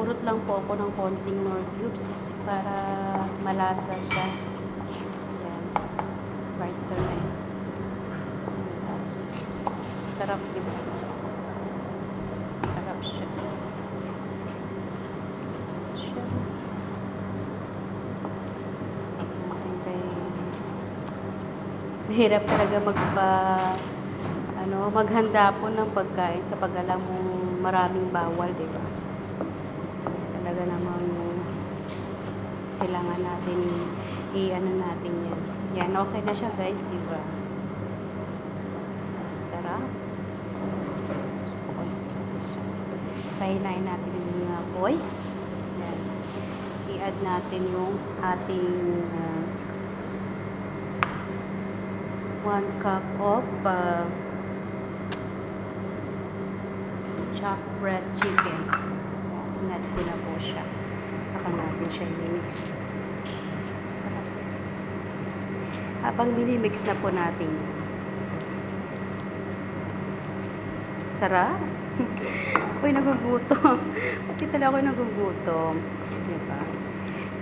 Nagburot lang po ako ng konting Knorr cubes para malasa siya. Yan. Right to na yun. Sarap, diba? Sarap siya. Mahirap talaga maghanda po ng pagkain kapag alam mo maraming bawal, di ba? Talaga namang kailangan natin i-ano natin yan. Yan, okay na siya guys, di ba? Sarap. Consistent siya. Pahinain natin yung apoy. Yan. I-add natin yung ating 1 cup of chopped breast chicken. Inad ko na po siya. Saka natin siya i-mix. Sarap. Habang minimix na po natin. Sarap. Ako'y nagugutom. Pati talaga ako'y nagugutom. Diba?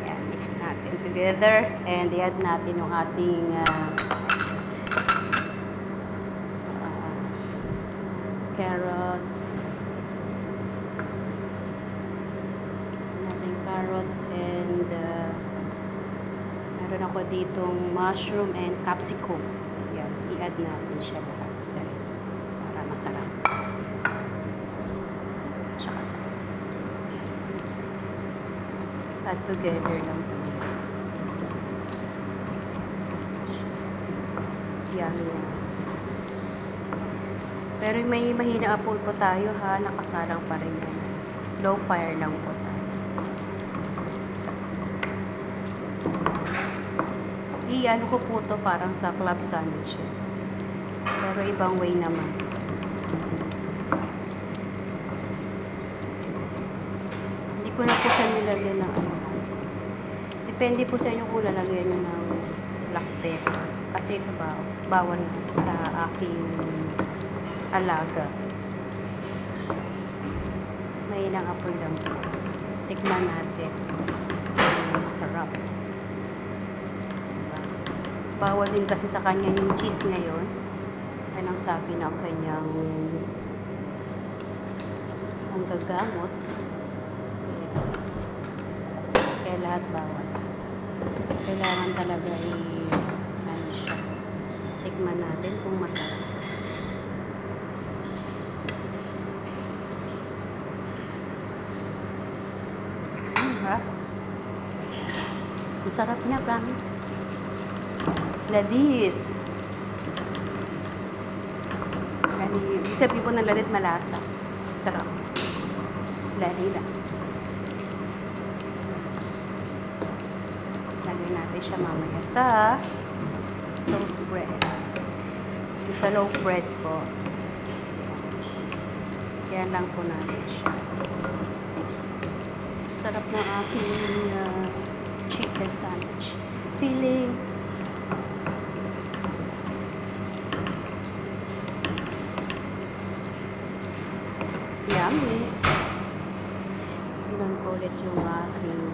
Yan, mix natin together. And i-add natin yung ating carrots. And meron ako ditong mushroom and capsicum. Yan, i-add natin siya lahat, guys, para masarap. Tsaka sarap. Add together lang po. Yummy yan. Pero may mahina po tayo ha, nakasalang pa rin yan. Low fire lang po tayo. I-ano ko po to parang sa club sandwiches. Pero ibang way naman. Hindi ko na po siya nilagyan ng ano. Depende po sa inyo kung lalagyan nyo ng black pepper. Kasi ito bawal sa aking alaga. May ilang apoy lang po. Tikman natin. Masarap. Bawal din kasi sa kanya yung cheese ngayon. Yan ang sabi ng kanyang ang gagamot. Kaya lahat bawal. Kailangan talaga ano siya. Tikman natin kung masarap. Ang sarap niya, promise. Ladit. Ibig sabihin po ng ladit malasa. Sarap. Ladit lang. Lagyan natin siya mamaya sa toast bread. Sa loaf bread po. Kaya lang po natin siya. Sarap ng aking chicken sandwich. Feeling yummy. Tingnan ko ulit yung aking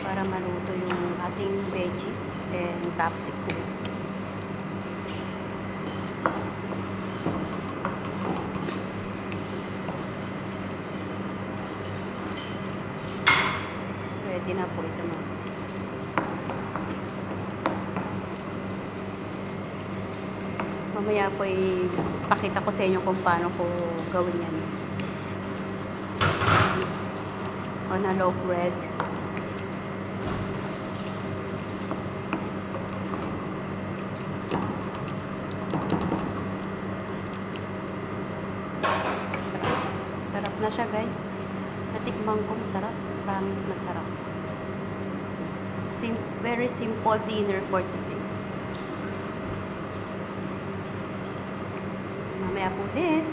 para maluto yung ating veggies and capsicum. Ready na po ito mga. Mamaya po ipakita ko sa inyo kung paano ko gawin yan. On a loaf bread. Sarap. Sarap na siya guys. Natikman ko, masarap. Promise masarap. Very simple dinner for today. Mamaya po ulit.